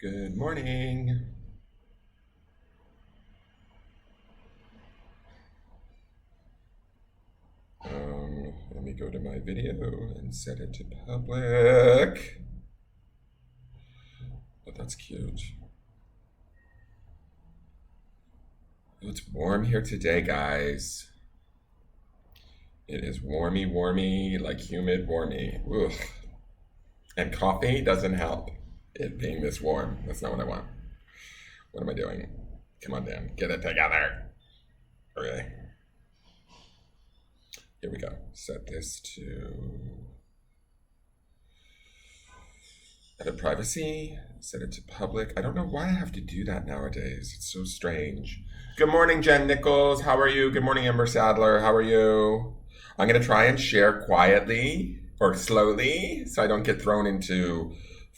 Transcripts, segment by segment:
Good morning. Let me go to my video and set it to public. Oh, that's cute. It's warm here today, guys. It is warmy, like humid warmy. Ugh. And coffee doesn't help it being this warm. That's not what I want. What am I doing? Come on, Dan. Get it together. Okay. Here we go. Set this to edit privacy. Set it to public. I don't know why I have to do that nowadays. It's so strange. Good morning, Jen Nichols. How are you? Good morning, Ember Sadler. How are you? I'm going to try and share quietly or slowly so I don't get thrown into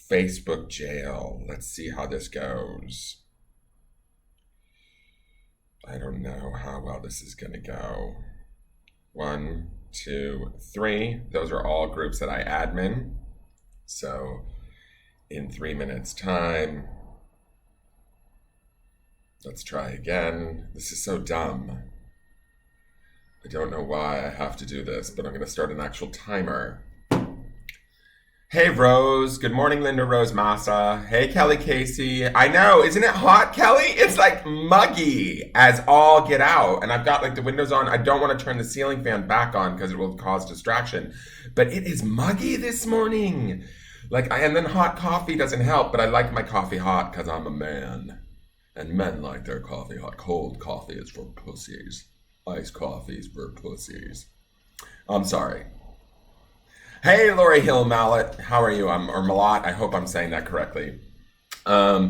Facebook jail. Let's see how this goes. I don't know how well this is going to go. 1, 2, 3. Those are all groups that I admin. So in 3 minutes time, let's try again. This is so dumb. I don't know why I have to do this, but I'm going to start an actual timer. Hey, Rose. Good morning, Linda Rose Massa. Hey, Kelly Casey. I know. Isn't it hot, Kelly? It's like muggy as all get out. And I've got like the windows on. I don't want to turn the ceiling fan back on because it will cause distraction. But it is muggy this morning. And then hot coffee doesn't help, but I like my coffee hot because I'm a man. And men like their coffee hot. Cold coffee is for pussies. Iced coffee is for pussies. I'm sorry. Hey, Lori Hill Mallet. How are you? Or Malott. I hope I'm saying that correctly. How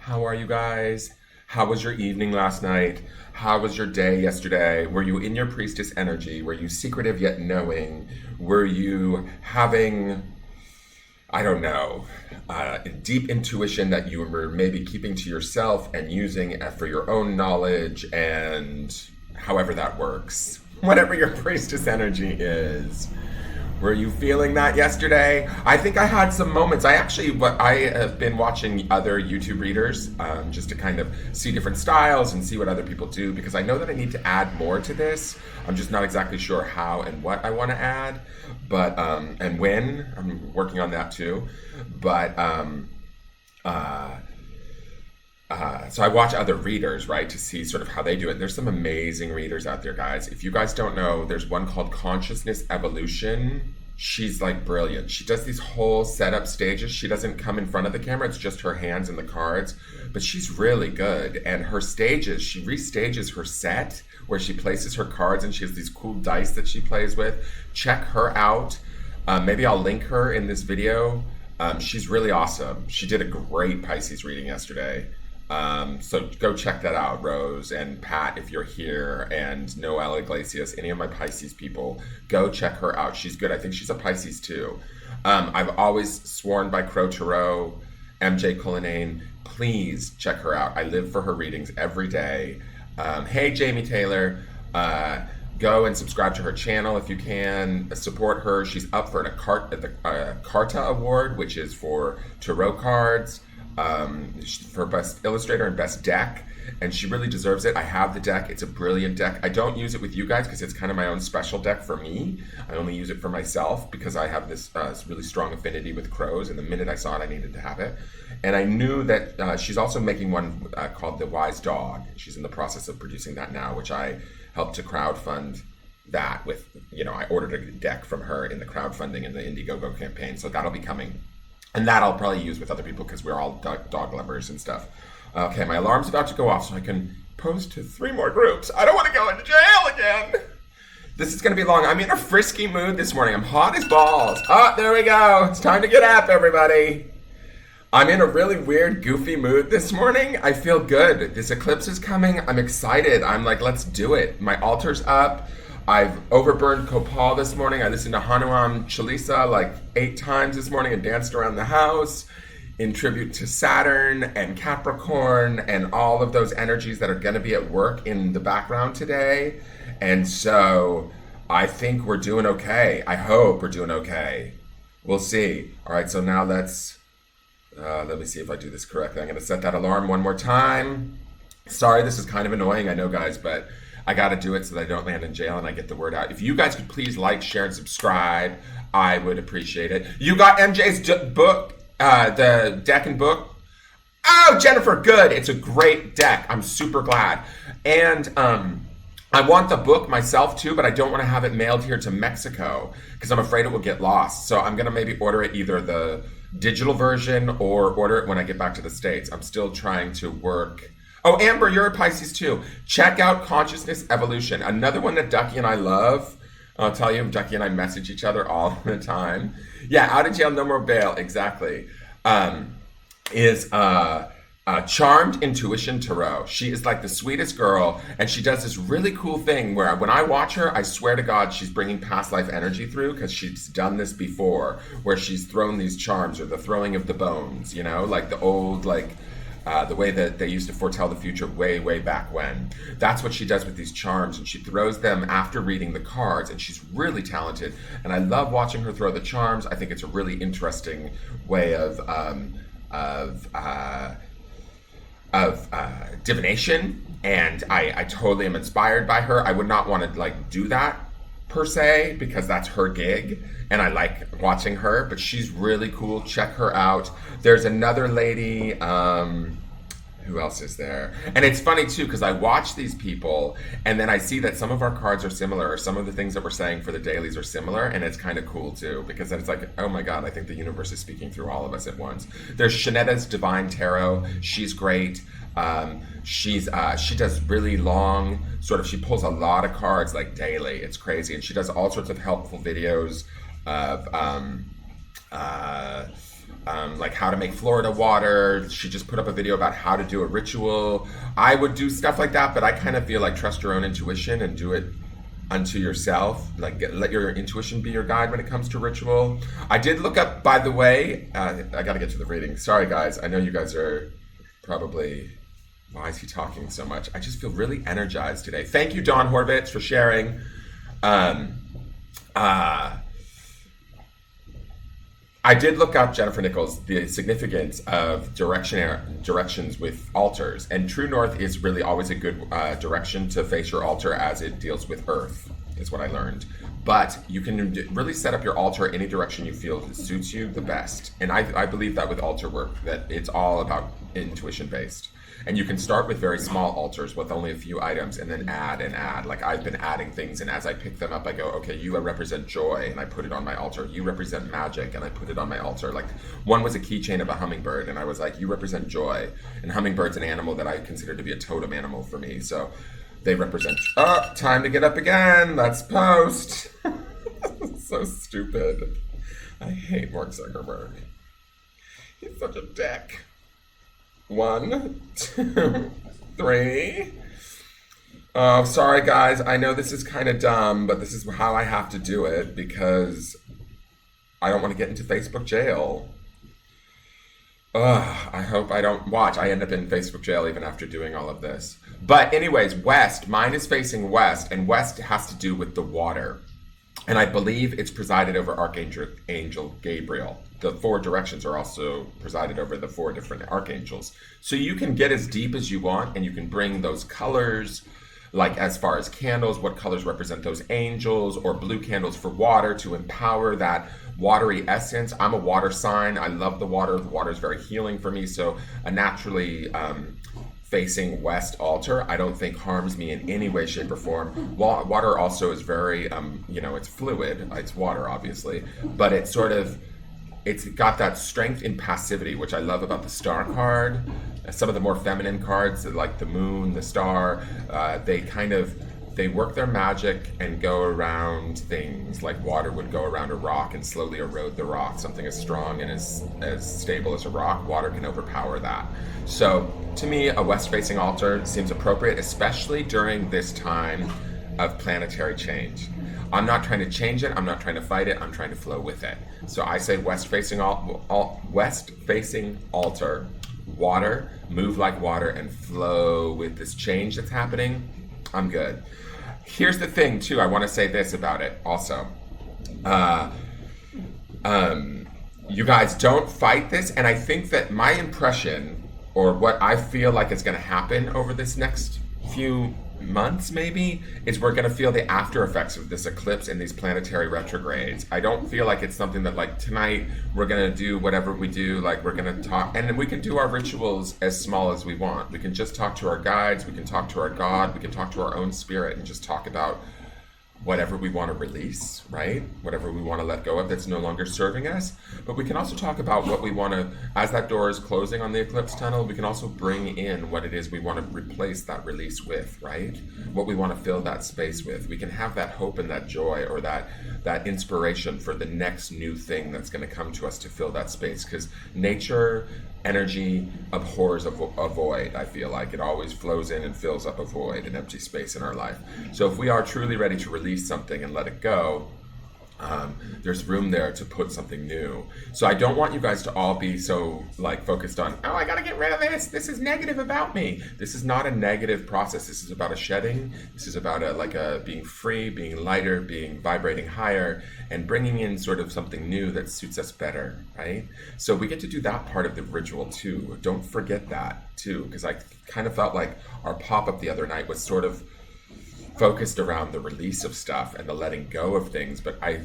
are you guys? How was your evening last night? How was your day yesterday? Were you in your priestess energy? Were you secretive yet knowing? Were you having, I don't know, deep intuition that you were maybe keeping to yourself and using for your own knowledge and however that works? Whatever your priestess energy is. Were you feeling that yesterday? I think I had some moments. I have been watching other YouTube readers just to kind of see different styles and see what other people do because I know that I need to add more to this. I'm just not exactly sure how and what I want to add, but and when. I'm working on that too. But so I watch other readers, right, to see sort of how they do it. There's some amazing readers out there, guys. If you guys don't know, there's one called Consciousness Evolution. She's like brilliant. She does these whole setup stages. She doesn't come in front of the camera. It's just her hands and the cards. But she's really good. And her stages, she restages her set where she places her cards and she has these cool dice that she plays with. Check her out. Maybe I'll link her in this video. She's really awesome. She did a great Pisces reading yesterday. So go check that out, Rose and Pat, if you're here, and Noelle Iglesias, any of my Pisces people, go check her out. She's good. I think she's a Pisces too. I've always sworn by Crow Tarot, MJ Cullinane. Please check her out. I live for her readings every day. Hey, Jamie Taylor, go and subscribe to her channel if you can. Support her. She's up for the Carta Award, which is for tarot cards. For best illustrator and best deck, and she really deserves it. I have the deck. It's a brilliant deck. I don't use it with you guys because it's kind of my own special deck for me. I only use it for myself because I have this really strong affinity with crows, and the minute I saw it, I needed to have it. And I knew that she's also making one called The Wise Dog. She's in the process of producing that now, which I helped to crowdfund that with, I ordered a deck from her in the crowdfunding and the Indiegogo campaign, so that'll be coming. And that I'll probably use with other people because we're all dog lovers and stuff. Okay, my alarm's about to go off so I can post to 3 more groups. I don't want to go into jail again. This is going to be long. I'm in a frisky mood this morning. I'm hot as balls. Oh, there we go. It's time to get up, everybody. I'm in a really weird, goofy mood this morning. I feel good. This eclipse is coming. I'm excited. I'm like, let's do it. My altar's up. I've overburned Copal this morning. I listened to Hanuman Chalisa like 8 times this morning and danced around the house in tribute to Saturn and Capricorn and all of those energies that are going to be at work in the background today. And so I think we're doing okay. I hope we're doing okay. We'll see. All right, so now let's Let me see if I do this correctly. I'm going to set that alarm one more time. Sorry, this is kind of annoying, I know, guys, but I got to do it so that I don't land in jail and I get the word out. If you guys could please like, share, and subscribe, I would appreciate it. You got MJ's book, the deck and book. Oh, Jennifer, good. It's a great deck. I'm super glad. And I want the book myself too, but I don't want to have it mailed here to Mexico because I'm afraid it will get lost. So I'm going to maybe order it either the digital version or order it when I get back to the States. I'm still trying to work. Oh, Amber, you're a Pisces too. Check out Consciousness Evolution. Another one that Ducky and I love. I'll tell you, Ducky and I message each other all the time. Yeah, out of jail, no more bail. Exactly. Is Charmed Intuition Tarot. She is like the sweetest girl, and she does this really cool thing where when I watch her, I swear to God, she's bringing past life energy through because she's done this before, where she's thrown these charms or the throwing of the bones, you know, like the old, like the way that they used to foretell the future way, way back when. That's what she does with these charms, and she throws them after reading the cards, and she's really talented. And I love watching her throw the charms. I think it's a really interesting way of divination, and I totally am inspired by her. I would not want to like do that per se because that's her gig and I like watching her, but she's really cool. Check her out. There's another lady, who else is there? And it's funny too because I watch these people and then I see that some of our cards are similar, or some of the things that we're saying for the dailies are similar, and it's kind of cool too because then it's like, oh my God, I think the universe is speaking through all of us at once. There's Shanetta's Divine Tarot. She's great. She does really long she pulls a lot of cards like daily. It's crazy, and she does all sorts of helpful videos of like how to make Florida water. She just put up a video about how to do a ritual. I would do stuff like that, but I kind of feel like trust your own intuition and do it unto yourself. Like let your intuition be your guide when it comes to ritual. I did look up, by the way, I got to get to the reading. Sorry guys, I know you guys are probably, why is he talking so much? I just feel really energized today. Thank you, Dawn Horvitz, for sharing. I did look up, Jennifer Nichols, the significance of directions with altars. And True North is really always a good direction to face your altar as it deals with Earth, is what I learned. But you can really set up your altar any direction you feel suits you the best. And I believe that with altar work, that it's all about intuition-based. And you can start with very small altars with only a few items and then add and add. Like I've been adding things, and as I pick them up, I go, okay, you represent joy, and I put it on my altar. You represent magic, and I put it on my altar. Like one was a keychain of a hummingbird, and I was like, you represent joy. And hummingbird's an animal that I consider to be a totem animal for me. So they represent, oh, time to get up again. Let's post. So stupid. I hate Mark Zuckerberg. He's such a dick. 1, 2, 3. Oh, sorry guys. I know this is kind of dumb, but this is how I have to do it because I don't want to get into Facebook jail. Ugh, I hope I don't watch. I end up in Facebook jail even after doing all of this. But anyways, west. Mine is facing west, and west has to do with the water. And I believe it's presided over Archangel Gabriel. The 4 directions are also presided over the 4 different archangels. So you can get as deep as you want, and you can bring those colors, like as far as candles, what colors represent those angels, or blue candles for water to empower that watery essence. I'm a water sign. I love the water. The water is very healing for me. So a naturally facing west altar, I don't think harms me in any way, shape, or form. Water also is very, it's fluid. It's water, obviously, but it's got that strength in passivity, which I love about the star card. Some of the more feminine cards, like the moon, the star, they work their magic and go around things like water would go around a rock and slowly erode the rock. Something as strong and as stable as a rock, water can overpower that. So to me, a west-facing altar seems appropriate, especially during this time of planetary change. I'm not trying to change it. I'm not trying to fight it. I'm trying to flow with it. So I say west-facing altar, water, move like water, and flow with this change that's happening. I'm good. Here's the thing, too. I want to say this about it also. You guys don't fight this. And I think that my impression, or what I feel like is going to happen over this next few months, maybe, is we're going to feel the after effects of this eclipse and these planetary retrogrades. I don't feel like it's something that, like, tonight we're going to do whatever we do, like, we're going to talk, and we can do our rituals as small as we want. We can just talk to our guides, we can talk to our God, we can talk to our own spirit and just talk about whatever we want to release, right? Whatever we want to let go of that's no longer serving us. But we can also talk about what we want to, as that door is closing on the eclipse tunnel, we can also bring in what it is we want to replace that release with, right? What we want to fill that space with. We can have that hope and that joy, or that inspiration for the next new thing that's going to come to us to fill that space. Because nature, energy abhors a void. I feel like it always flows in and fills up a void, an empty space in our life. So if we are truly ready to release something and let it go, there's room there to put something new. So I don't want you guys to all be so, like, focused on, oh, I gotta get rid of this is negative about me. This is not a negative process. This is about a shedding. This is about a being free, being lighter, being vibrating higher, and bringing in sort of something new that suits us better, right? So we get to do that part of the ritual too. Don't forget that too, because I kind of felt like our pop-up the other night was sort of focused around the release of stuff and the letting go of things, but I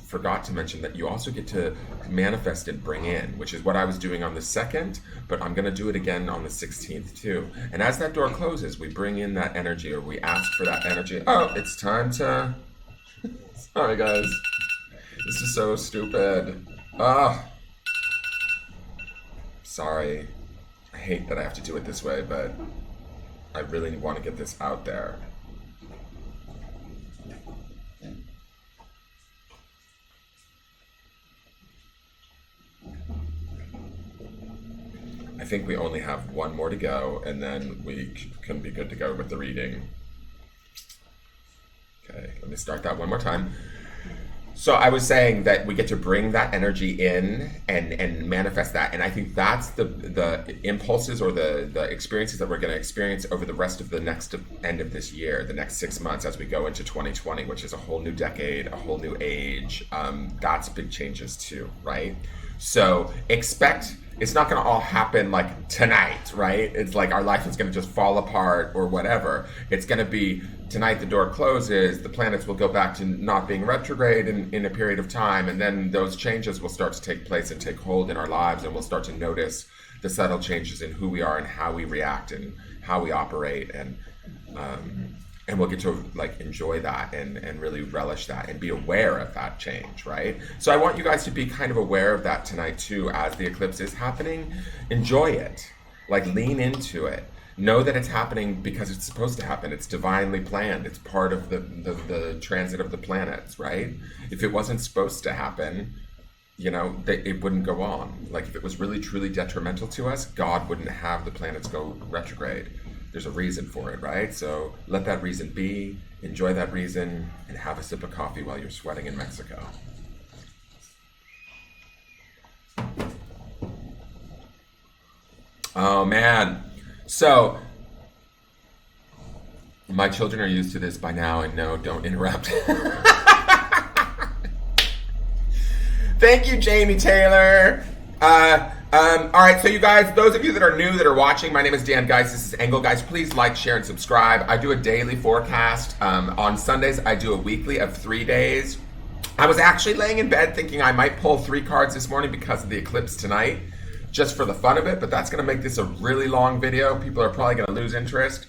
forgot to mention that you also get to manifest and bring in, which is what I was doing on the 2nd, but I'm going to do it again on the 16th too. And as that door closes, we bring in that energy, or we ask for that energy. Oh, it's time to... Sorry, guys. This is so stupid. Sorry. I hate that I have to do it this way, but I really want to get this out there. I think we only have one more to go, and then we can be good to go with the reading. Okay, let me start that one more time. So I was saying that we get to bring that energy in and manifest that. And I think that's the impulses, or the experiences that we're going to experience over the rest of the next end of this year, the next 6 months, as we go into 2020, which is a whole new decade, a whole new age. That's big changes too, right? So expect... It's not going to all happen like tonight, right? It's like our life is going to just fall apart or whatever. It's going to be tonight, the door closes, the planets will go back to not being retrograde in a period of time, and then those changes will start to take place and take hold in our lives, and we'll start to notice the subtle changes in who we are and how we react and how we operate, and we'll get to, like, enjoy that and really relish that and be aware of that change, right? So I want you guys to be kind of aware of that tonight too, as the eclipse is happening. Enjoy it, like, lean into it. Know that it's happening because it's supposed to happen. It's divinely planned. It's part of the transit of the planets, right? If it wasn't supposed to happen, you know, it wouldn't go on. Like, if it was really truly detrimental to us, God wouldn't have the planets go retrograde. There's a reason for it, right? So let that reason be, enjoy that reason, and have a sip of coffee while you're sweating in Mexico. Oh, man. So my children are used to this by now, and no, don't interrupt. Thank you, Jamie Taylor. All right, so you guys, those of you that are new that are watching, my name is Dan Geist. This is Engelgeist. Please like, share, and subscribe. I do a daily forecast. On Sundays, I do a weekly of 3 days. I was actually laying in bed thinking I might pull 3 cards this morning because of the eclipse tonight, just for the fun of it, but that's going to make this a really long video. People are probably going to lose interest.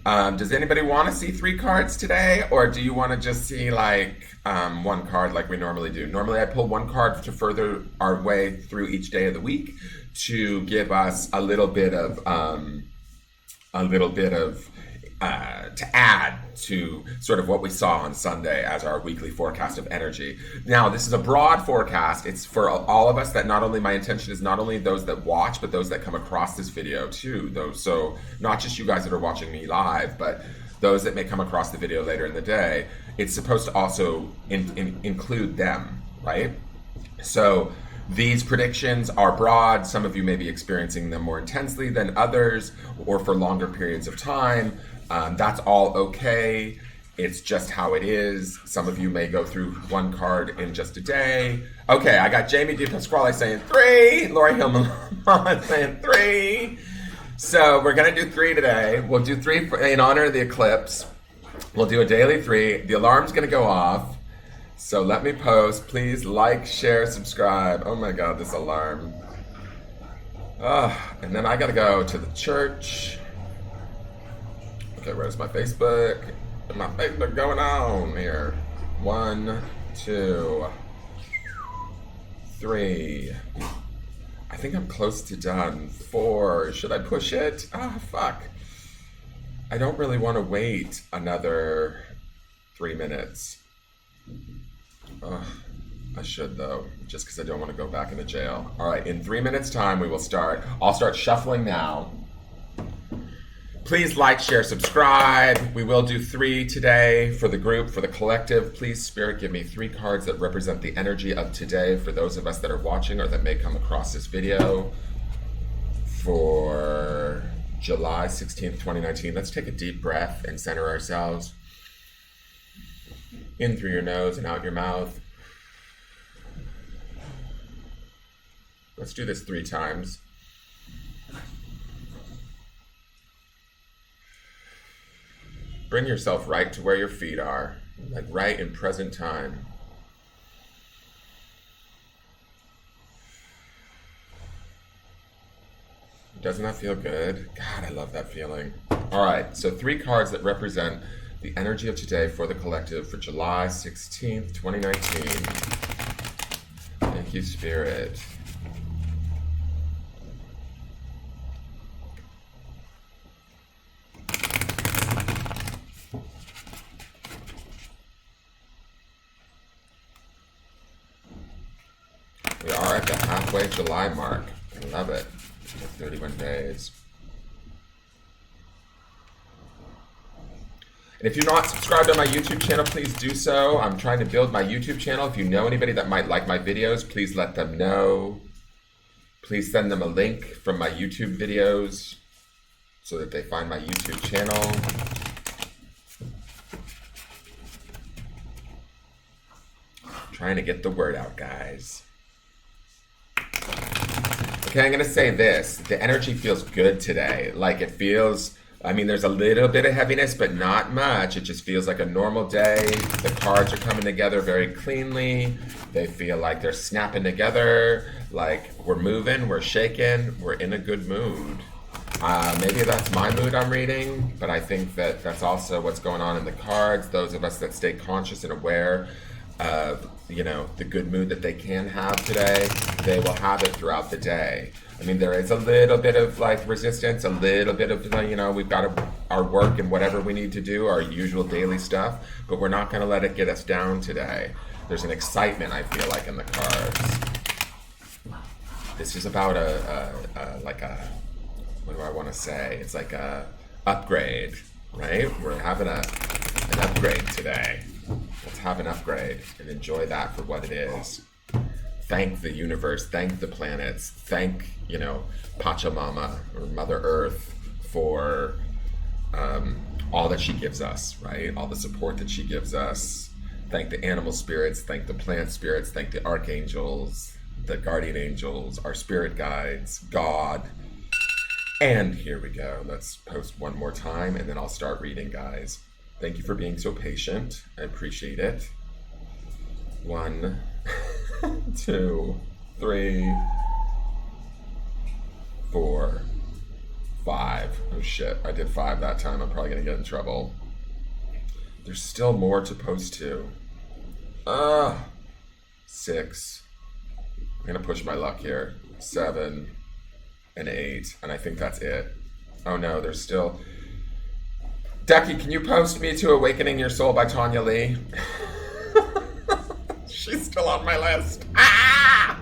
Does anybody want to see 3 cards today, or do you want to just see, like, 1 card like we normally do? Normally I pull 1 card to further our way through each day of the week to give us a little bit of to add to sort of what we saw on Sunday as our weekly forecast of energy. Now, this is a broad forecast. It's for all of us. That not only, my intention is not only those that watch, but those that come across this video too. Those, so not just you guys that are watching me live, but those that may come across the video later in the day. It's supposed to also include them, right? So these predictions are broad. Some of you may be experiencing them more intensely than others, or for longer periods of time. That's all okay. It's just how it is. Some of you may go through one card in just a day. Okay, I got Jamie DePasquale saying 3. Lori Hillman saying 3. So we're going to do 3 today. We'll do 3 in honor of the eclipse. We'll do a daily 3. The alarm's going to go off. So let me post. Please like, share, subscribe. Oh my God, this alarm. And then I got to go to the church. Okay, where's my Facebook? What's my Facebook going on here? 1, 2, 3. I think I'm close to done. 4. Should I push it? Fuck. I don't really want to wait another 3 minutes. I should though, just because I don't want to go back into jail. All right, in 3 minutes time we will start. I'll start shuffling now. Please like, share, subscribe. We will do 3 today for the group, for the collective. Please, Spirit, give me 3 cards that represent the energy of today for those of us that are watching or that may come across this video for July 16th, 2019. Let's take a deep breath and center ourselves. In through your nose and out your mouth. Let's do this 3 times. Bring yourself right to where your feet are, like right in present time. Doesn't that feel good? God, I love that feeling. All right, so 3 cards that represent the energy of today for the collective for July 16th, 2019. Thank you, Spirit. We are at the halfway July mark. I love it. 31 days. And if you're not subscribed on my YouTube channel, please do so. I'm trying to build my YouTube channel. If you know anybody that might like my videos, please let them know. Please send them a link from my YouTube videos so that they find my YouTube channel. Trying to get the word out, guys. Okay, I'm going to say this. The energy feels good today. Like it feels, I mean, there's a little bit of heaviness, but not much. It just feels like a normal day. The cards are coming together very cleanly. They feel like they're snapping together. Like we're moving, we're shaking, we're in a good mood. Maybe that's my mood I'm reading, but I think that that's also what's going on in the cards. Those of us that stay conscious and aware of, you know, the good mood that they can have today, they will have it throughout the day. I mean, there is a little bit of like resistance, a little bit of, you know, we've got our work and whatever we need to do, our usual daily stuff, but we're not going to let it get us down today. There's an excitement, I feel like, in the cards. This is about what do I want to say? It's like a upgrade, right? We're having an upgrade today. Let's have an upgrade and enjoy that for what it is. Thank the universe, thank the planets, thank, you know, Pachamama or Mother Earth for all that she gives us, right? All the support that she gives us. Thank the animal spirits, thank the plant spirits, thank the archangels, the guardian angels, our spirit guides, God. And here we go. Let's post one more time and then I'll start reading, guys. Thank you for being so patient. I appreciate it. 1, 2, 3, 4, 5. Oh shit, I did 5 that time. I'm probably gonna get in trouble. There's still more to post to. 6. I'm gonna push my luck here. 7 and 8, and I think that's it. Oh no, there's still... Ducky, can you post me to Awakening Your Soul by Tanya Lee? She's still on my list. Ah!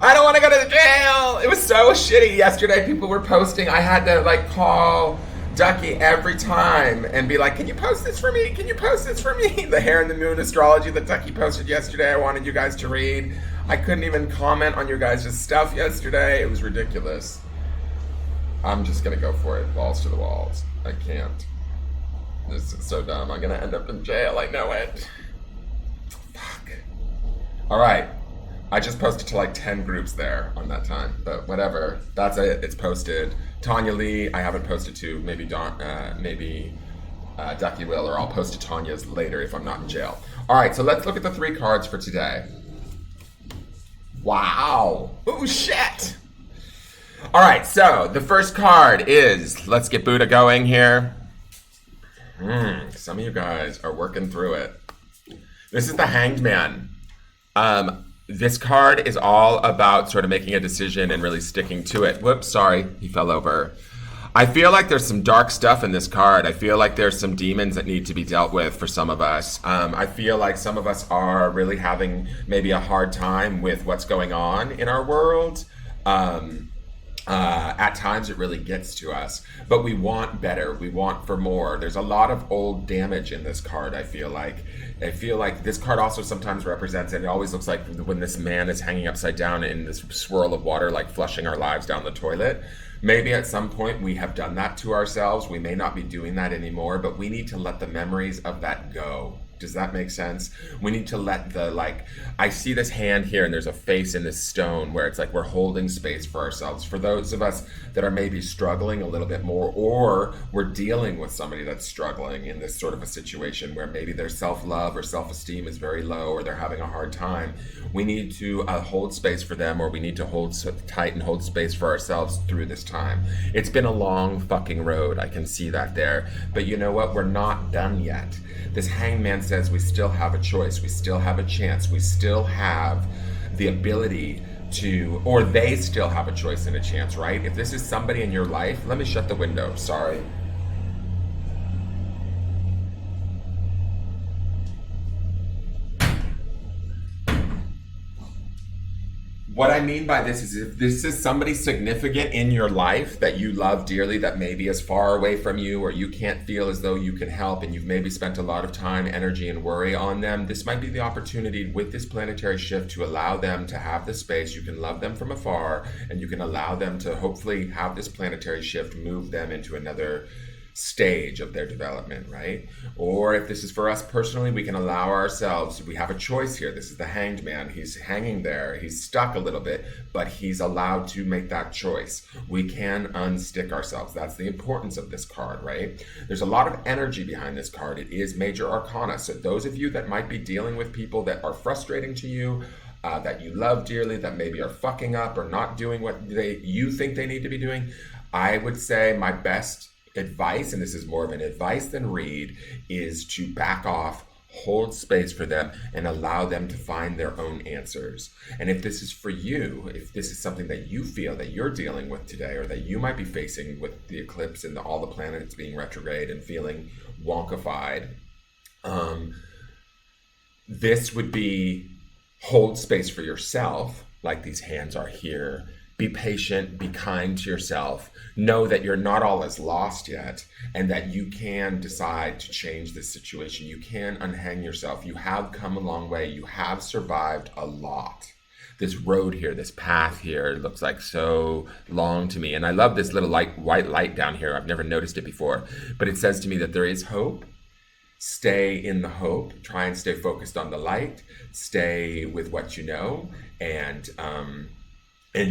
I don't want to go to the jail. It was so shitty yesterday. People were posting. I had to like call Ducky every time and be like, can you post this for me? Can you post this for me? The Hair and the Moon astrology that Ducky posted yesterday, I wanted you guys to read. I couldn't even comment on your guys' stuff yesterday. It was ridiculous. I'm just going to go for it. Balls to the walls. I can't. This is so dumb. I'm gonna end up in jail. I know it. Fuck. All right. I just posted to like 10 groups there on that time, but whatever. That's it. It's posted. Tanya Lee, I haven't posted to. Maybe Ducky will, or I'll post to Tanya's later if I'm not in jail. All right, so let's look at the 3 cards for today. Wow. Oh, shit. All right, so the first card is, let's get Buddha going here. Some of you guys are working through it. This is the Hanged Man. This card is all about sort of making a decision and really sticking to it. Whoops, sorry, he fell over. I feel like there's some dark stuff in this card. I feel like there's some demons that need to be dealt with for some of us. I feel like some of us are really having maybe a hard time with what's going on in our world. At times it really gets to us, but we want better. We want for more. There's a lot of old damage in this card, I feel like. This card also sometimes represents, and it always looks like when this man is hanging upside down in this swirl of water, like flushing our lives down the toilet. Maybe at some point we have done that to ourselves. We may not be doing that anymore, but we need to let the memories of that go. Does that make sense? We need to let I see this hand here and there's a face in this stone where it's like we're holding space for ourselves. For those of us that are maybe struggling a little bit more, or we're dealing with somebody that's struggling in this sort of a situation where maybe their self-love or self-esteem is very low, or they're having a hard time, we need to hold space for them, or we need to hold tight and hold space for ourselves through this time. It's been a long fucking road. I can see that there. But you know what? We're not done yet. This hangman says we still have a choice. We still have a chance. We still have the ability to, or they still have a choice and a chance, right? If this is somebody in your life, let me shut the window. Sorry. What I mean by this is if this is somebody significant in your life that you love dearly, that maybe is far away from you, or you can't feel as though you can help, and you've maybe spent a lot of time, energy, and worry on them, this might be the opportunity with this planetary shift to allow them to have the space. You can love them from afar, and you can allow them to hopefully have this planetary shift move them into another stage of their development, right? Or if this is for us personally, we can allow ourselves, we have a choice here. This is the Hanged Man. He's hanging there. He's stuck a little bit, but he's allowed to make that choice. We can unstick ourselves. That's the importance of this card, right? There's a lot of energy behind this card. It is major arcana. So those of you that might be dealing with people that are frustrating to you, that you love dearly, that maybe are fucking up or not doing what you think they need to be doing, I would say my best advice, and this is more of an advice than read, is to back off, hold space for them, and allow them to find their own answers. And if this is for you, if this is something that you feel that you're dealing with today, or that you might be facing with the eclipse and all the planets being retrograde and feeling wonkified, this would be hold space for yourself, like these hands are here. Be patient, be kind to yourself. Know that you're not all as lost yet, and that you can decide to change this situation. You can unhang yourself. You have come a long way. You have survived a lot. This road here, this path here, looks like so long to me. And I love this little white light down here. I've never noticed it before. But it says to me that there is hope. Stay in the hope. Try and stay focused on the light. Stay with what you know. And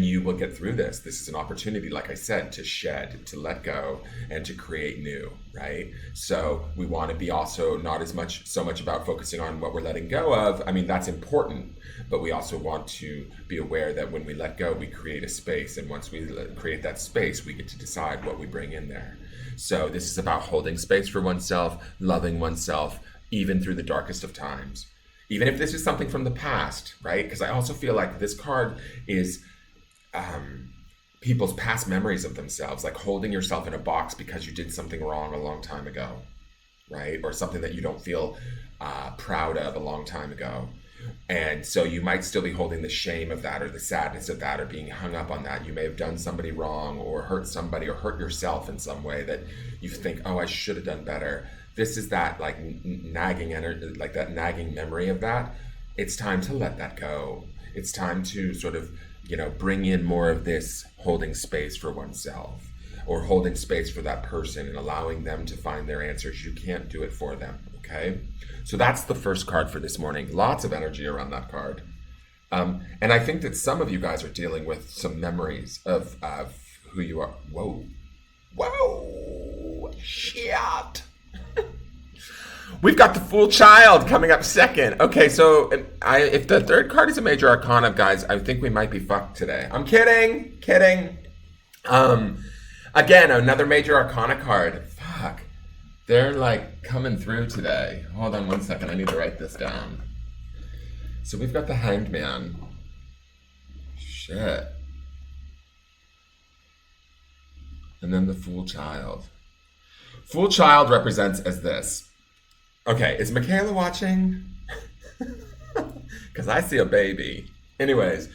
you will get through this. This is an opportunity, like I said, to shed, to let go, and to create new, right? So we want to be also not so much about focusing on what we're letting go of. I mean, that's important, but we also want to be aware that when we let go, we create a space. And once we create that space, we get to decide what we bring in there. So this is about holding space for oneself, loving oneself, even through the darkest of times. Even if this is something from the past, right? Because I also feel like this card is people's past memories of themselves, like holding yourself in a box because you did something wrong a long time ago, right? Or something that you don't feel proud of a long time ago. And so you might still be holding the shame of that, or the sadness of that, or being hung up on that. You may have done somebody wrong, or hurt somebody, or hurt yourself in some way that you think, oh, I should have done better. This is that like nagging energy, like that nagging memory of that. It's time to let that go. It's time to sort of bring in more of this holding space for oneself. or holding space for that person and allowing them to find their answers. You can't do it for them, okay? So that's the first card for this morning. Lots of energy around that card. And I think that some of you guys are dealing with some memories of who you are. Whoa. Whoa. Shit. We've got the Fool Child coming up second. Okay, so if the third card is a major arcana, guys, I think we might be fucked today. I'm kidding. Again, another major arcana card. Fuck. They're like coming through today. Hold on one second. I need to write this down. So we've got the Hanged Man. Shit. And then the Fool Child. Fool Child represents as this. Okay, is Michaela watching? Because I see a baby. Anyways,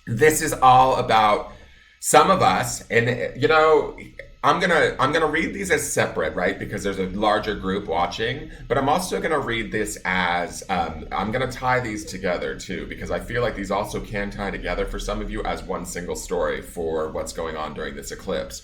this is all about some of us, and you know, I'm gonna read these as separate, right? Because there's a larger group watching, but I'm also gonna read this as I'm gonna tie these together too, because I feel like these also can tie together for some of you as one single story for what's going on during this eclipse.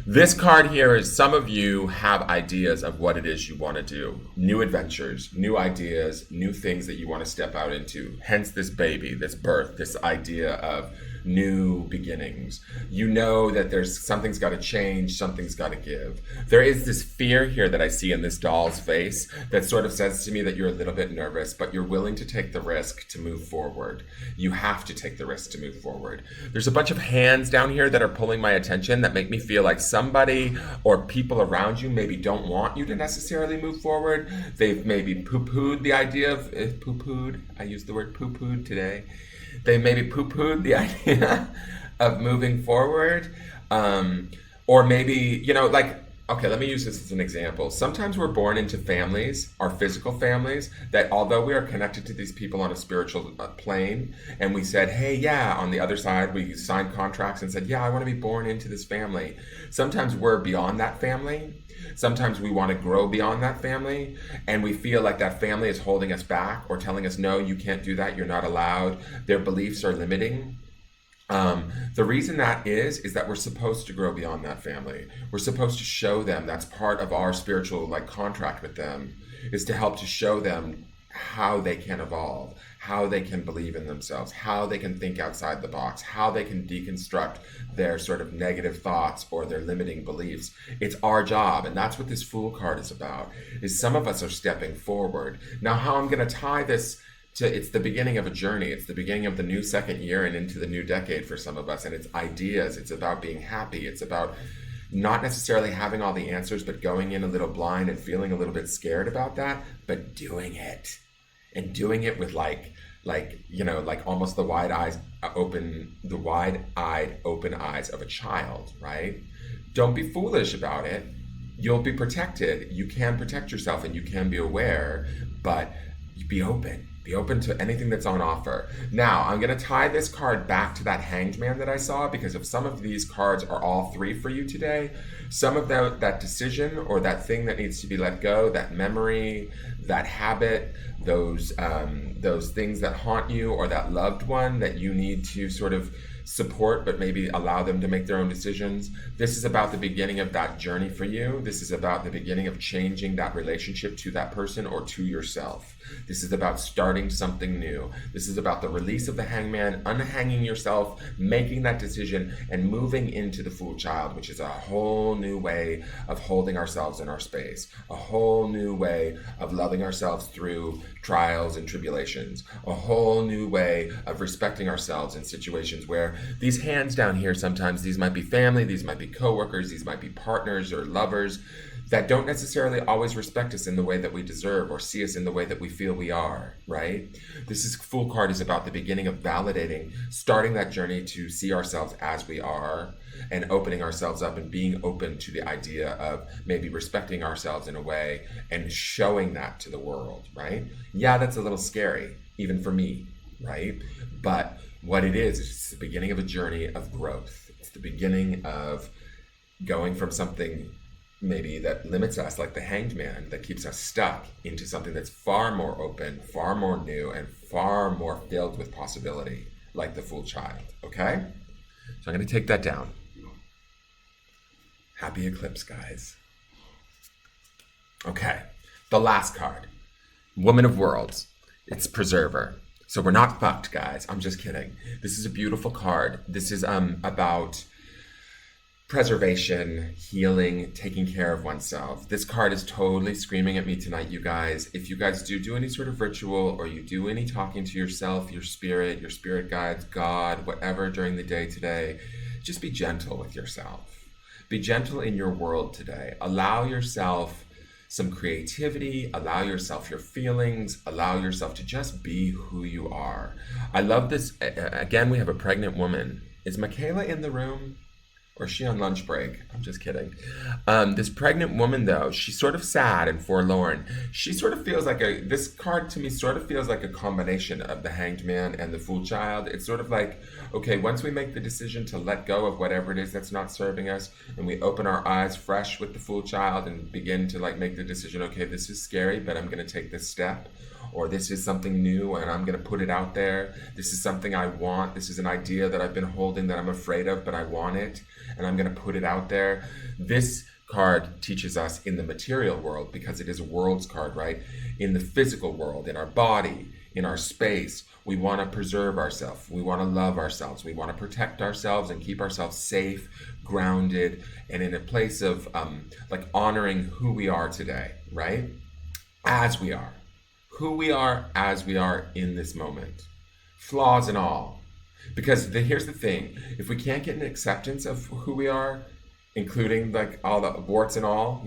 This card here is some of you have ideas of what it is you want to do. New adventures, new ideas, new things that you want to step out into. Hence this baby, this birth, this idea of new beginnings. You know that something's got to change, something's got to give. There is this fear here that I see in this doll's face that sort of says to me that you're a little bit nervous, but you're willing to take the risk to move forward. You have to take the risk to move forward. There's a bunch of hands down here that are pulling my attention that make me feel like somebody or people around you maybe don't want you to necessarily move forward. They've maybe poo-pooed the idea of poo-pooed. I used the word poo-pooed today. They maybe poo-pooed the idea of moving forward. Or maybe, you know, like, okay, let me use this as an example. Sometimes we're born into families, our physical families, that although we are connected to these people on a spiritual plane, and we said, hey, yeah, on the other side, we signed contracts and said, yeah, I want to be born into this family. Sometimes we're beyond that family. Sometimes we want to grow beyond that family, and we feel like that family is holding us back or telling us, no, you can't do that, you're not allowed. Their beliefs are limiting. The reason that is that we're supposed to grow beyond that family. We're supposed to show them, that's part of our spiritual contract with them, is to help to show them how they can evolve, how they can believe in themselves, how they can think outside the box, how they can deconstruct their sort of negative thoughts or their limiting beliefs. It's our job, and that's what this Fool card is about, is some of us are stepping forward. Now, how I'm going to tie this to, it's the beginning of a journey. It's the beginning of the new second year and into the new decade for some of us, and it's ideas. It's about being happy. It's about not necessarily having all the answers, but going in a little blind and feeling a little bit scared about that, but doing it. And doing it with almost the wide-eyed open eyes of a child, right? Don't be foolish about it. You'll be protected. You can protect yourself and you can be aware, but be open. Be open to anything that's on offer. Now, I'm going to tie this card back to that Hanged Man that I saw, because if some of these cards are all three for you today, some of that decision or that thing that needs to be let go, that memory, that habit, those things that haunt you, or that loved one that you need to sort of support but maybe allow them to make their own decisions. This is about the beginning of that journey for you. This is about the beginning of changing that relationship to that person or to yourself. This is about starting something new. This is about the release of the hangman, unhanging yourself, making that decision, and moving into the Fool Child, which is a whole new way of holding ourselves in our space, a whole new way of loving ourselves through trials and tribulations, a whole new way of respecting ourselves in situations where these hands down here, sometimes these might be family, these might be coworkers, these might be partners or lovers that don't necessarily always respect us in the way that we deserve or see us in the way that we feel we are, right? This Fool card is about the beginning of validating, starting that journey to see ourselves as we are and opening ourselves up and being open to the idea of maybe respecting ourselves in a way and showing that to the world, right? Yeah, that's a little scary, even for me, right? But what it is it's the beginning of a journey of growth. It's the beginning of going from something maybe that limits us, like the Hanged Man, that keeps us stuck, into something that's far more open, far more new, and far more filled with possibility, like the Fool Child, okay? So I'm going to take that down. Happy eclipse, guys. Okay, the last card, Woman of Worlds. It's Preserver. So we're not fucked, guys. I'm just kidding. This is a beautiful card. This is about preservation, healing, taking care of oneself. This card is totally screaming at me tonight, you guys. If you guys do any sort of ritual, or you do any talking to yourself, your spirit guides, God, whatever during the day today, just be gentle with yourself. Be gentle in your world today. Allow yourself some creativity, allow yourself your feelings, allow yourself to just be who you are. I love this. Again, we have a pregnant woman. Is Michaela in the room? Or is she on lunch break? I'm just kidding. This pregnant woman, though, she's sort of sad and forlorn. She sort of feels like this card to me sort of feels like a combination of the Hanged Man and the Fool Child. It's sort of like, okay, once we make the decision to let go of whatever it is that's not serving us, and we open our eyes fresh with the Fool Child and begin to like make the decision, okay, this is scary, but I'm going to take this step. Or this is something new and I'm going to put it out there. This is something I want. This is an idea that I've been holding that I'm afraid of, but I want it. And I'm going to put it out there. This card teaches us in the material world, because it is a worlds card, right? In the physical world, in our body, in our space, we want to preserve ourselves. We want to love ourselves. We want to protect ourselves and keep ourselves safe, grounded, and in a place of like honoring who we are today, right? As we are. Who we are as we are in this moment, flaws and all. Because here's the thing, if we can't get an acceptance of who we are, including like all the warts and all,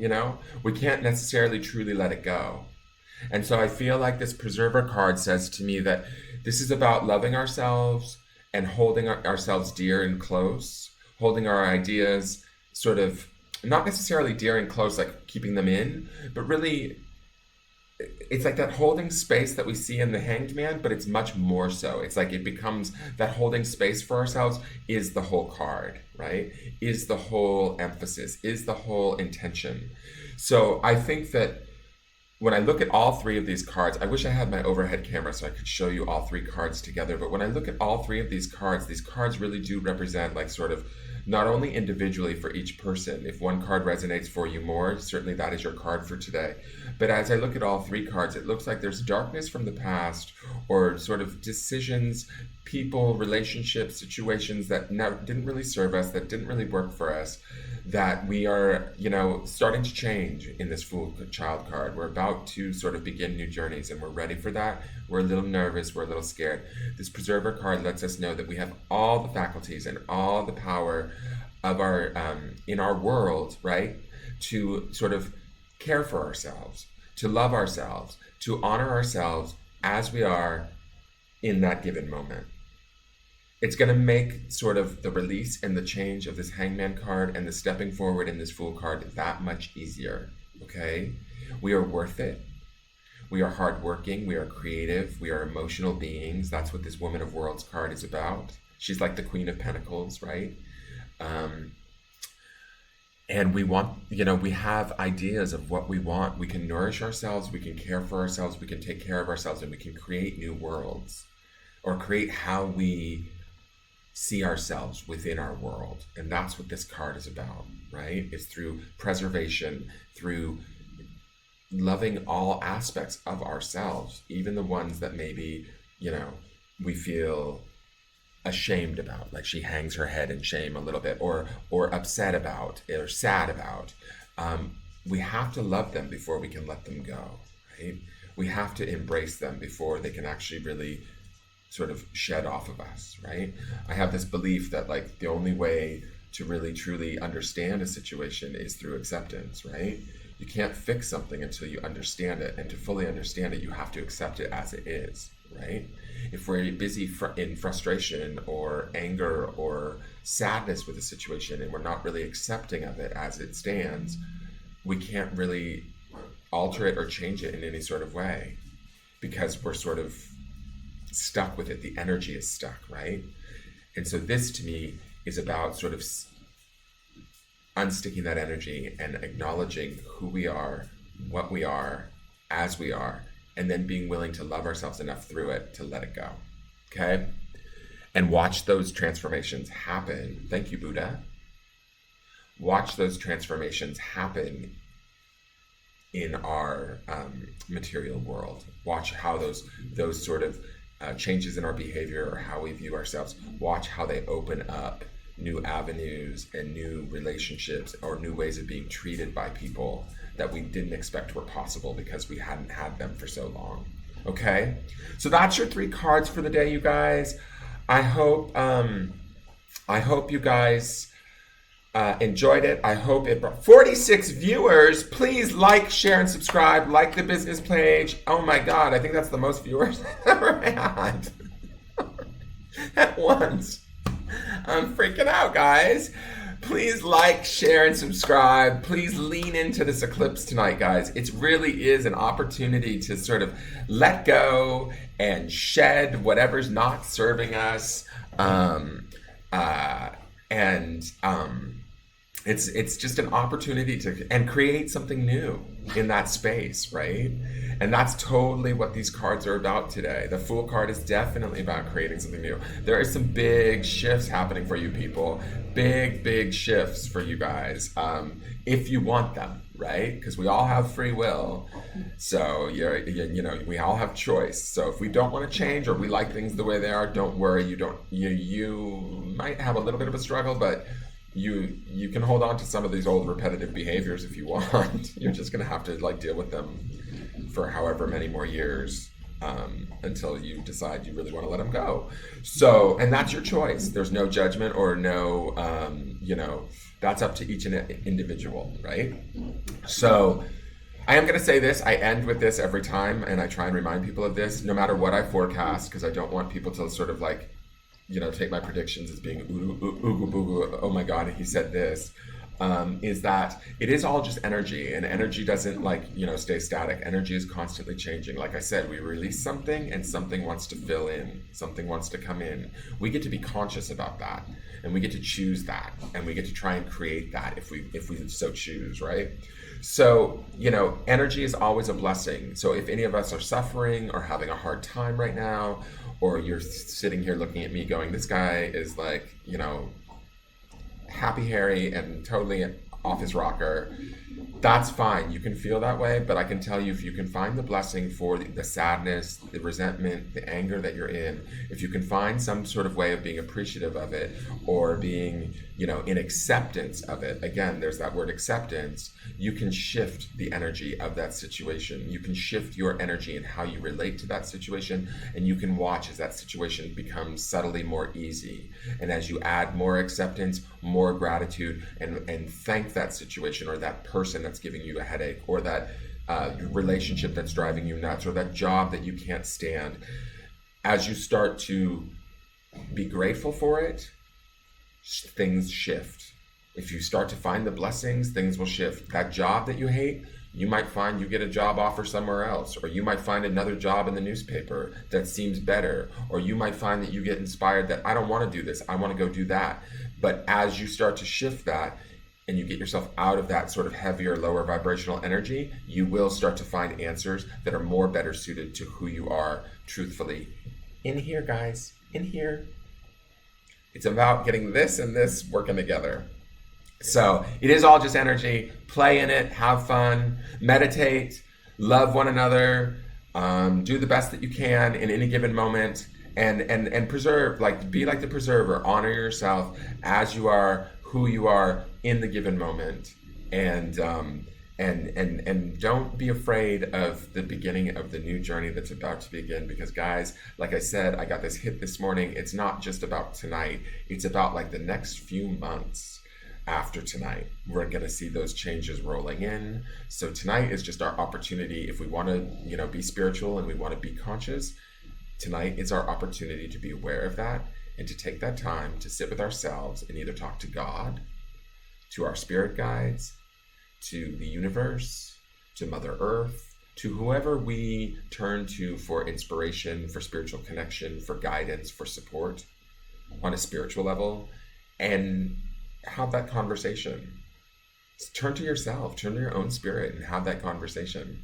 we can't necessarily truly let it go. And so I feel like this Preserver card says to me that this is about loving ourselves and holding ourselves dear and close, holding our ideas sort of, not necessarily dear and close, like keeping them in, but really it's like that holding space that we see in the Hanged Man, but it's much more so. It's like it becomes that holding space for ourselves is the whole card, right? Is the whole emphasis, is the whole intention. So I think that when I look at all three of these cards, I wish I had my overhead camera so I could show you all three cards together. But when I look at all three of these cards really do represent like sort of not only individually for each person. If one card resonates for you more, certainly that is your card for today. But as I look at all three cards, it looks like there's darkness from the past, or sort of decisions, people, relationships, situations that didn't really serve us, that didn't really work for us, that we are, starting to change in this Fool Child card. We're about to sort of begin new journeys, and we're ready for that. We're a little nervous, we're a little scared. This Preserver card lets us know that we have all the faculties and all the power of our in our world, right, to sort of care for ourselves, to love ourselves, to honor ourselves as we are in that given moment. It's going to make sort of the release and the change of this Hangman card and the stepping forward in this Fool card that much easier, okay? We are worth it. We are hardworking. We are creative. We are emotional beings. That's what this Woman of Worlds card is about. She's like the Queen of Pentacles, right? And we want, we have ideas of what we want. We can nourish ourselves. We can care for ourselves. We can take care of ourselves, and we can create new worlds, or create how we see ourselves within our world. And that's what this card is about, right? It's through preservation, through loving all aspects of ourselves, even the ones that maybe, we feel ashamed about, like she hangs her head in shame a little bit, or upset about, or sad about. We have to love them before we can let them go, right? We have to embrace them before they can actually really sort of shed off of us, right? I have this belief that like the only way to really truly understand a situation is through acceptance, right? You can't fix something until you understand it, and to fully understand it, you have to accept it as it is, right? If we're busy in frustration or anger or sadness with a situation, and we're not really accepting of it as it stands, we can't really alter it or change it in any sort of way, because we're sort of stuck with it. The energy is stuck, right? And so this to me is about sort of unsticking that energy and acknowledging who we are, what we are, as we are, and then being willing to love ourselves enough through it to let it go, okay? And watch those transformations happen. Thank you, Buddha. watch those transformations happen in our material world. Watch how those sort of changes in our behavior or how we view ourselves, watch how they open up new avenues and new relationships or new ways of being treated by people that we didn't expect were possible because we hadn't had them for so long. Okay, so that's your 3 cards for the day, you guys. I hope you guys enjoyed it. I hope it brought 46 viewers. Please like, share, and subscribe. Like the business page. Oh my God, I think that's the most viewers I've ever had at once. I'm freaking out, guys. Please like, share, and subscribe. Please lean into this eclipse tonight, guys. It really is an opportunity to sort of let go and shed whatever's not serving us. It's just an opportunity to create something new in that space, right? And that's totally what these cards are about today. The Fool card is definitely about creating something new. There are some big shifts happening for you people. Big shifts for you guys. If you want them, right? Because we all have free will. So we all have choice. So if we don't want to change or we like things the way they are, don't worry. You might have a little bit of a struggle, but you can hold on to some of these old repetitive behaviors if you want. You're just going to have to deal with them for however many more years until you decide you really want to let them go. So, and that's your choice. There's no judgment or no, that's up to each individual, right? So I am going to say this. I end with this every time, and I try and remind people of this, no matter what I forecast, because I don't want people to sort of take my predictions as being ooga booga, oh my God, he said this, is that it is all just energy, and energy doesn't stay static. Energy is constantly changing. Like I said, we release something and something wants to fill in, something wants to come in. We get to be conscious about that, and we get to choose that, and we get to try and create that if we so choose, right? So, energy is always a blessing. So if any of us are suffering or having a hard time right now, or you're sitting here looking at me going, this guy is happy Harry and totally off his rocker, that's fine. You can feel that way, but I can tell you, if you can find the blessing for the sadness, the resentment, the anger that you're in, if you can find some sort of way of being appreciative of it or being, in acceptance of it, again, there's that word acceptance, you can shift the energy of that situation. You can shift your energy and how you relate to that situation, and you can watch as that situation becomes subtly more easy. And as you add more acceptance, more gratitude, and thank that situation or that person that's giving you a headache, or that relationship that's driving you nuts, or that job that you can't stand, as you start to be grateful for it, things shift. If you start to find the blessings, things will shift. That job that you hate, you might find you get a job offer somewhere else, or you might find another job in the newspaper that seems better, or you might find that you get inspired that I don't want to do this, I want to go do that. But as you start to shift that and you get yourself out of that sort of heavier, lower vibrational energy, you will start to find answers that are more better suited to who you are truthfully. In here, guys, in here. It's about getting this and this working together. So it is all just energy. Play in it, have fun, meditate, love one another, do the best that you can in any given moment, and preserve, be like the preserver. Honor yourself as you are, who you are in the given moment, and don't be afraid of the beginning of the new journey that's about to begin. Because guys, like I said, I got this hit this morning. It's not just about tonight. It's about the next few months after tonight. We're going to see those changes rolling in. So tonight is just our opportunity. If we want to, be spiritual and we want to be conscious, tonight is our opportunity to be aware of that and to take that time to sit with ourselves and either talk to God, to our spirit guides, to the universe, to Mother Earth, to whoever we turn to for inspiration, for spiritual connection, for guidance, for support on a spiritual level, and have that conversation. Turn to yourself, turn to your own spirit and have that conversation.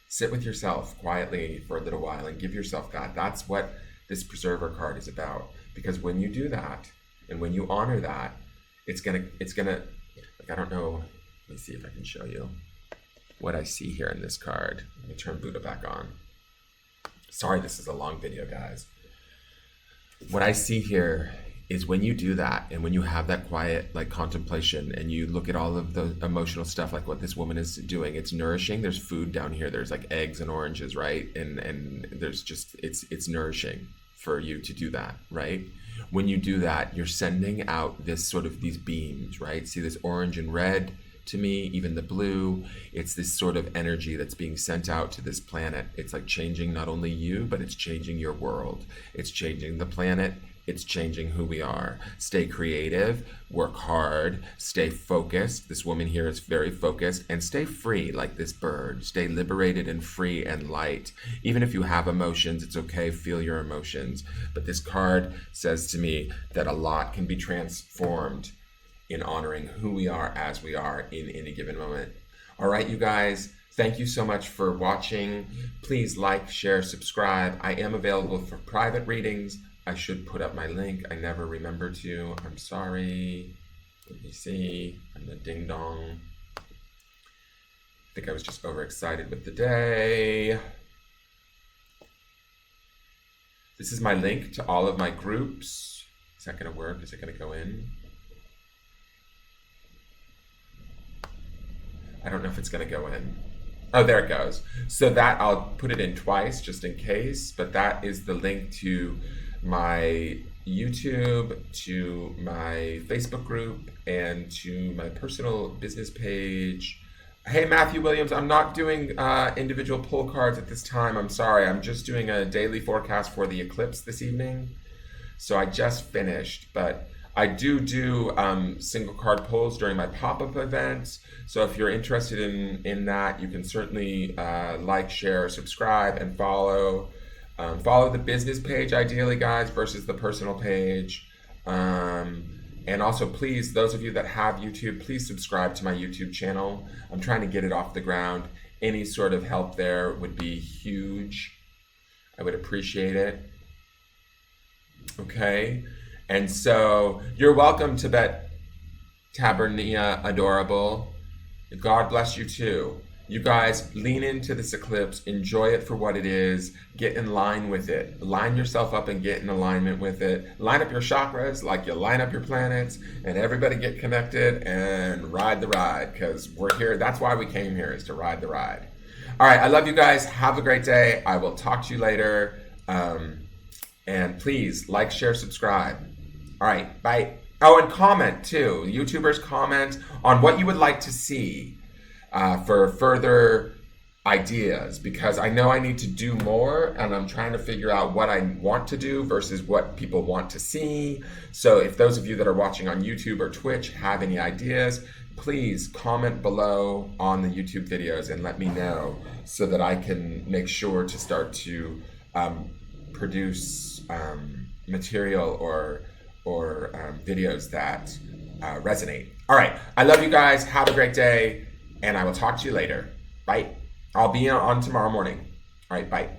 Sit with yourself quietly for a little while and give yourself that. That's what this Preserver card is about. Because when you do that, and when you honor that, it's gonna Like, I don't know. Let me see if I can show you what I see here in this card. Let me turn Buddha back on. Sorry, this is a long video, guys. What I see here is when you do that and when you have that quiet like contemplation and you look at all of the emotional stuff, like what this woman is doing, it's nourishing. There's food down here. There's like eggs and oranges, right? And there's just, it's nourishing for you to do that, right? When you do that, you're sending out this sort of these beams, right? See this orange and red to me, even the blue. It's this sort of energy that's being sent out to this planet. It's like changing not only you, but it's changing your world. It's changing the planet. It's changing who we are. Stay creative, work hard, stay focused. This woman here is very focused, and stay free like this bird. Stay liberated and free and light. Even if you have emotions, it's okay, feel your emotions. But this card says to me that a lot can be transformed in honoring who we are as we are in any given moment. All right, you guys, thank you so much for watching. Please like, share, subscribe. I am available for private readings. I should put up my link. I never remember to. I'm sorry. Let me see. I'm the ding dong. I think I was just overexcited with the day. This is my link to all of my groups. Is that going to work? Is it going to go in? I don't know if it's going to go in. Oh, there it goes. So that, I'll put it in twice just in case, but that is the link to my YouTube, to my Facebook group, and to my personal business page. Hey, Matthew Williams, I'm not doing individual pull cards at this time. I'm sorry. I'm just doing a daily forecast for the eclipse this evening. So I just finished, but I do single card pulls during my pop-up events. So if you're interested in that, you can certainly like, share, subscribe, and follow. Follow the business page, ideally, guys, versus the personal page. And also, please, those of you that have YouTube, please subscribe to my YouTube channel. I'm trying to get it off the ground. Any sort of help there would be huge. I would appreciate it. Okay. And so, you're welcome, Tibet Tabernia Adorable. God bless you too. You guys, lean into this eclipse, enjoy it for what it is, get in line with it. Line yourself up and get in alignment with it. Line up your chakras like you line up your planets, and everybody get connected and ride the ride, because we're here. That's why we came here, is to ride the ride. All right, I love you guys. Have a great day. I will talk to you later. And please like, share, subscribe. All right, bye. Oh, and comment too. YouTubers, comment on what you would like to see for further ideas, because I know I need to do more, and I'm trying to figure out what I want to do versus what people want to see. So if those of you that are watching on YouTube or Twitch have any ideas, please comment below on the YouTube videos and let me know so that I can make sure to start to produce material or videos that resonate. All right, I love you guys. Have a great day. And I will talk to you later. Bye. I'll be on tomorrow morning. All right, bye.